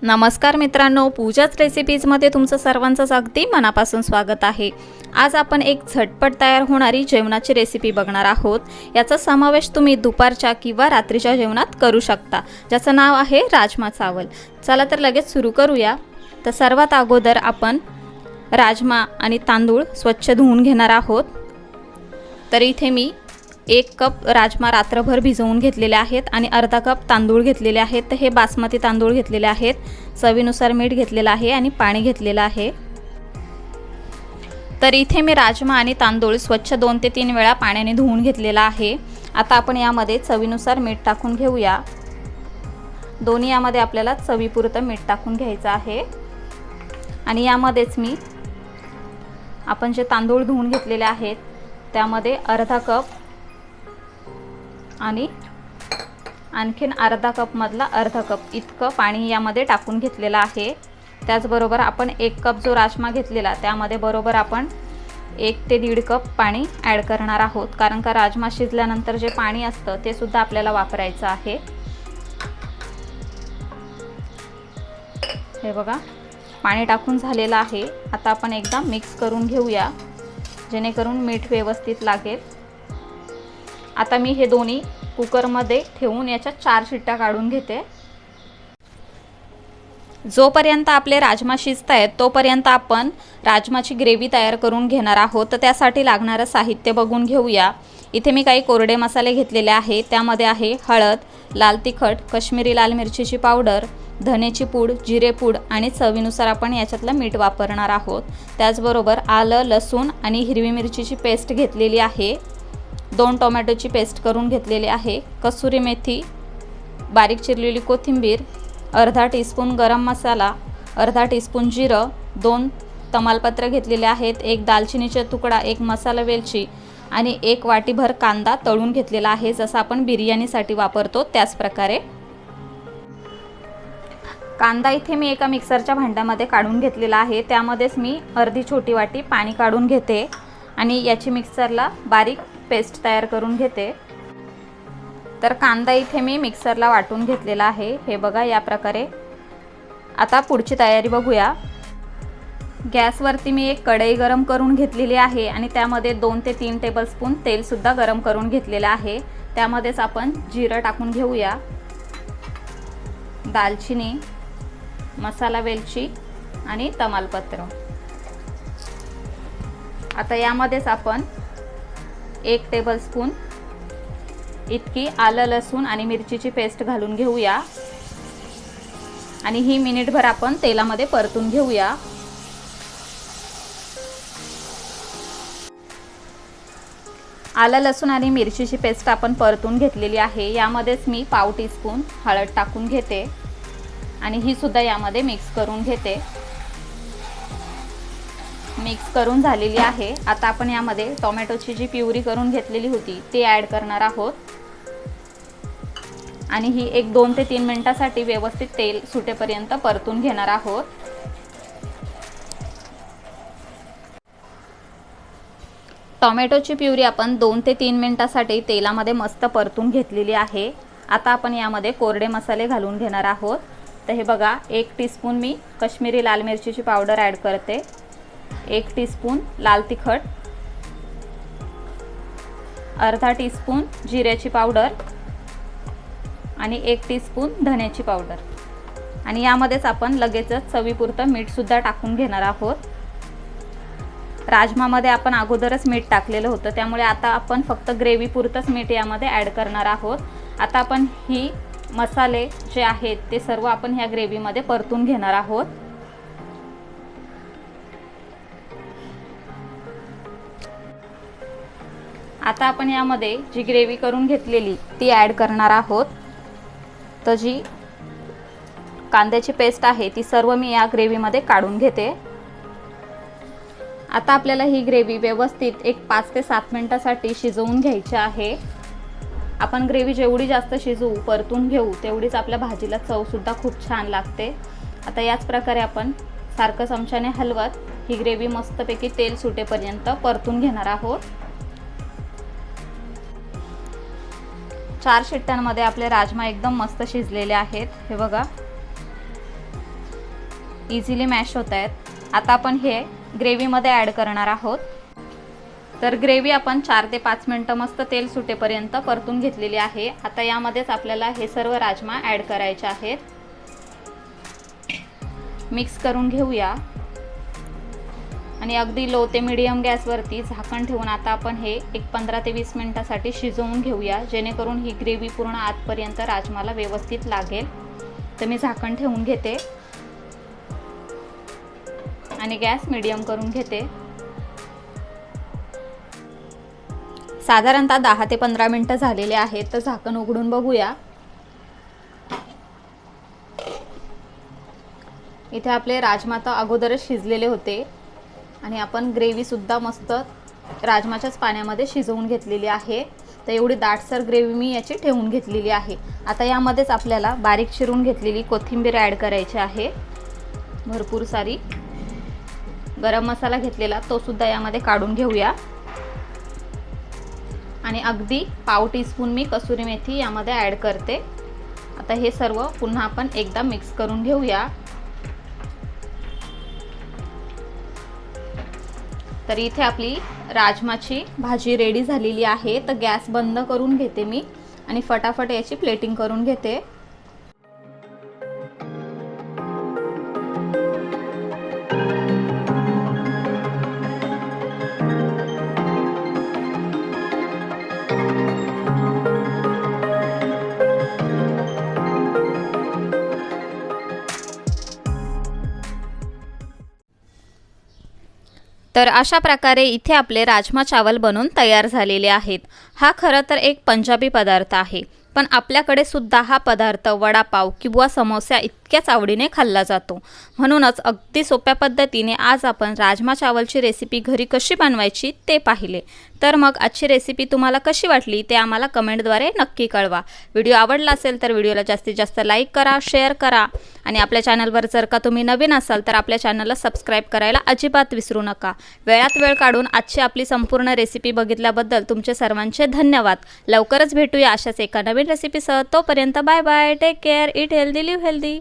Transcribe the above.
नमस्कार मित्रांनो, पूजाच रेसिपीजमध्ये तुमचं सर्वांचं अगदी मनापासून स्वागत आहे। आज आपण एक झटपट तयार होणारी जेवणाची रेसिपी बघणार आहोत। याचा समावेश तुम्ही दुपारच्या किंवा रात्रीच्या जेवणात करू शकता, ज्याचं नाव आहे राजमा चावल। चला तर लगेच सुरू करूया। तर सर्वात अगोदर आपण राजमा आणि तांदूळ स्वच्छ धुवून घेणार आहोत। तर इथे मी 1 कप राजमा रात्रभर भिजवून घेतलेले आहेत आणि अर्धा कप तांदूळ घेतलेले आहेत। तर हे बासमती तांदूळ घेतलेले आहेत। चवीनुसार मीठ घेतलेलं आहे आणि पाणी घेतलेलं आहे। तर इथे मी राजमा आणि तांदूळ स्वच्छ 2 ते 3 वेळा पाण्याने धुवून घेतलेला आहे। आता आपण यामध्ये चवीनुसार मीठ टाकून घेऊया। दोन्ही यामध्ये आपल्याला चवीपुरतं मीठ टाकून घ्यायचं आहे। आणि यामध्येच मी आपण जे तांदूळ धुवून घेतलेले आहेत त्यामध्ये अर्धा कप आणि आणखीन अर्धा कप मधला अर्धा कप इतकं पाणी यामध्ये टाकून घेतलेलं आहे। त्याचबरोबर आपण 1 कप जो राजमा घेतलेला त्यामध्ये बरोबर आपण 1 ते 1.5 कप पाणी ॲड करणार आहोत, कारण का राजमा शिजल्यानंतर जे पाणी असतं ते सुद्धा आपल्याला वापरायचं आहे। हे बघा, पाणी टाकून झालेलं आहे। आता आपण एकदा मिक्स करून घेऊया, जेणेकरून मीठ व्यवस्थित लागेल। आता मी हे दोन्ही कुकरमध्ये ठेवून याच्या 4 शिट्ट्या काढून घेते। जोपर्यंत आपले राजमा शिजतायत तोपर्यंत आपण राजमाची ग्रेव्ही तयार करून घेणार आहोत। तर त्यासाठी लागणारं साहित्य बघून घेऊया। इथे मी काही कोरडे मसाले घेतलेले आहेत। त्यामध्ये आहे हळद, लाल तिखट, काश्मीरी लाल मिरचीची पावडर, धनेची पूड, जिरे पूड आणि चवीनुसार आपण याच्यातलं मीठ वापरणार आहोत। त्याचबरोबर आलं, लसूण आणि हिरवी मिरचीची पेस्ट घेतलेली आहे। 2 टोमॅटोची पेस्ट करून घेतलेली आहे। कसुरी मेथी, बारीक चिरलेली कोथिंबीर, अर्धा टीस्पून गरम मसाला, अर्धा टीस्पून जिरं, 2 तमालपत्र घेतलेले आहेत, 1 दालचिनीचा तुकडा, 1 मसाला वेलची आणि 1 वाटीभर कांदा तळून घेतलेला आहे, जसं आपण बिर्याणीसाठी वापरतो त्याच प्रकारे। कांदा इथे मी एका मिक्सरच्या भांड्यामध्ये काढून घेतलेला आहे। त्यामध्येच मी अर्धी छोटी वाटी पाणी काढून घेते आणि याची मिक्सरला बारीक पेस्ट तयार करून घेते। तर कांदा इथे मी मिक्सरला वाटून घेतलेला आहे। हे बघा या प्रकारे। आता पुढची तयारी बघूया। गॅसवरती मी एक कढई गरम करून घेतलेली आहे आणि त्यामध्ये 2 ते 3 टेबलस्पून तेल सुद्धा गरम करून घेतलेलं आहे। त्यामध्येच आपण जिरं टाकून घेऊया, दालचिनी, मसाला वेलची आणि तमालपत्र। आता यामध्येच आपण 1 टेबलस्पून इतकी आलं, लसूण आणि मिरचीची पेस्ट घालून घेऊया आणि ही मिनिटभर आपण तेलामध्ये परतून घेऊया। आलं, लसूण आणि मिरचीची पेस्ट आपण परतून घेतलेली आहे। यामध्येच मी पाव टीस्पून हळद टाकून घेते आणि ही सुद्धा यामध्ये मिक्स करून घेते। मिक्स करून झालेली आहे। आता आपण यामध्ये टोमॅटोची जी प्युरी करून घेतलेली होती ती ॲड करणार आहोत आणि ही 2 ते 3 मिनिटांसाठी व्यवस्थित तेल सुटेपर्यंत परतून घेणार आहोत। टोमॅटोची प्युरी आपण 2 ते 3 मिनिटांसाठी तेलामध्ये मस्त परतून घेतलेली आहे। आता आपण यामध्ये कोरडे मसाले घालून घेणार आहोत। तर हे बघा, 1 टीस्पून मी काश्मीरी लाल मिरचीची पावडर ॲड करते, 1 टीस्पून लाल तिखट, अर्धा टीस्पून जिऱ्याची पावडर आणि 1 टीस्पून धण्याची पावडर आणि यामध्येच आपण लगेचच चवीपुरतं मीठ सुद्धा टाकून घेणार आहोत। राजमामध्ये आपण अगोदरच मीठ टाकलेलं होतं, त्यामुळे आता आपण फक्त ग्रेव्ही पुरतंच मीठ यामध्ये ॲड करणार आहोत। आता आपण ही मसाले जे आहेत ते सर्व आपण ह्या ग्रेव्हीमध्ये परतून घेणार आहोत। आता आपण यामध्ये जी ग्रेव्ही करून घेतलेली ती ॲड करणार आहोत। तर जी कांद्याची पेस्ट आहे ती सर्व मी या ग्रेव्हीमध्ये काढून घेते। आता आपल्याला ही ग्रेव्ही व्यवस्थित एक 5 ते 7 मिनिटांसाठी शिजवून घ्यायची आहे। आपण ग्रेव्ही जेवढी जास्त शिजवू, परतून घेऊ, तेवढीच आपल्या भाजीला चव सुद्धा खूप छान लागते। आता याच प्रकारे आपण सारखं चमच्याने हलवत ही ग्रेव्ही मस्तपैकी तेल सुटेपर्यंत परतून घेणार आहोत। 4 शिट्ट्यांमध्ये आपले राजमा एकदम मस्त शिजलेले आहेत। हे बघा, इझिली मॅश होत आहेत. आता आपण हे ग्रेव्हीमध्ये ॲड करणार आहोत. तर ग्रेव्ही आपण 4 ते 5 मिनिटं मस्त तेल सुटेपर्यंत परतून घेतलेली आहे. आता यामध्येच आपल्याला हे सर्व राजमा ॲड करायचे आहेत. मिक्स करून घेऊया आणि अगदी लो ते मीडियम गॅसवरती झाकण ठेवून आता आपण हे एक 15 ते 20 मिनिटांसाठी शिजवून घेऊया, जेणेकरून ही ग्रेव्ही पूर्ण आतपर्यंत राजमाला व्यवस्थित लागेल. तर मी झाकण ठेवून घेते आणि गॅस मीडियम करून घेते. साधारणतः 10 ते 15 मिनिटं झालेले आहेत. तर झाकण उघडून बघूया. इथे आपले राजमा तर अगोदरच शिजलेले होते आणि आपण ग्रेव्हीसुद्धा मस्त राजमाच्याच पाण्यामध्ये शिजवून घेतलेली आहे. तर एवढी दाटसर ग्रेव्ही मी याची ठेवून घेतलेली आहे. आता यामध्येच आपल्याला बारीक चिरून घेतलेली कोथिंबीर ॲड करायची आहे, भरपूर सारी. गरम मसाला घेतलेला तो सुद्धा यामध्ये काढून घेऊया आणि अगदी पाव टीस्पून मी कसुरी मेथी यामध्ये ॲड करते. आता हे सर्व पुन्हा आपण एकदा मिक्स करून घेऊया. तर इथे आपली राजमाची भाजी रेडी झालेली आहे. तर गॅस बंद करून घेते मी आणि फटाफट याची प्लेटिंग करून घेते. तर अशा प्रकारे इथे आपले राजमा चावल बनून तयार झालेले आहेत. हा खरं तर एक पंजाबी पदार्थ आहे, पण आपल्याकडे सुद्धा हा पदार्थ वडापाव किंवा समोसा इतक्याच आवडीने खाल्ला जातो. म्हणूनच अगदी सोप्या पद्धतीने आज आपण राजमा चावलची रेसिपी घरी कशी बनवायची ते पाहिले. तर मग आजची रेसिपी तुम्हाला कशी वाटली ते आम्हाला कमेंटद्वारे नक्की कळवा. व्हिडिओ आवडला असेल तर व्हिडिओला जास्तीत जास्त लाईक करा, शेअर करा आणि आपल्या चॅनलवर जर का तुम्ही नवीन असाल तर आपल्या चॅनलला सबस्क्राईब करायला अजिबात विसरू नका. वेळात वेळ काढून आजची आपली संपूर्ण रेसिपी बघितल्याबद्दल तुमचे सर्वांचे धन्यवाद. लवकरच भेटूया अशाच एका नवीन रेसिपीसह. तोपर्यंत bye bye, take care, eat healthy, live healthy.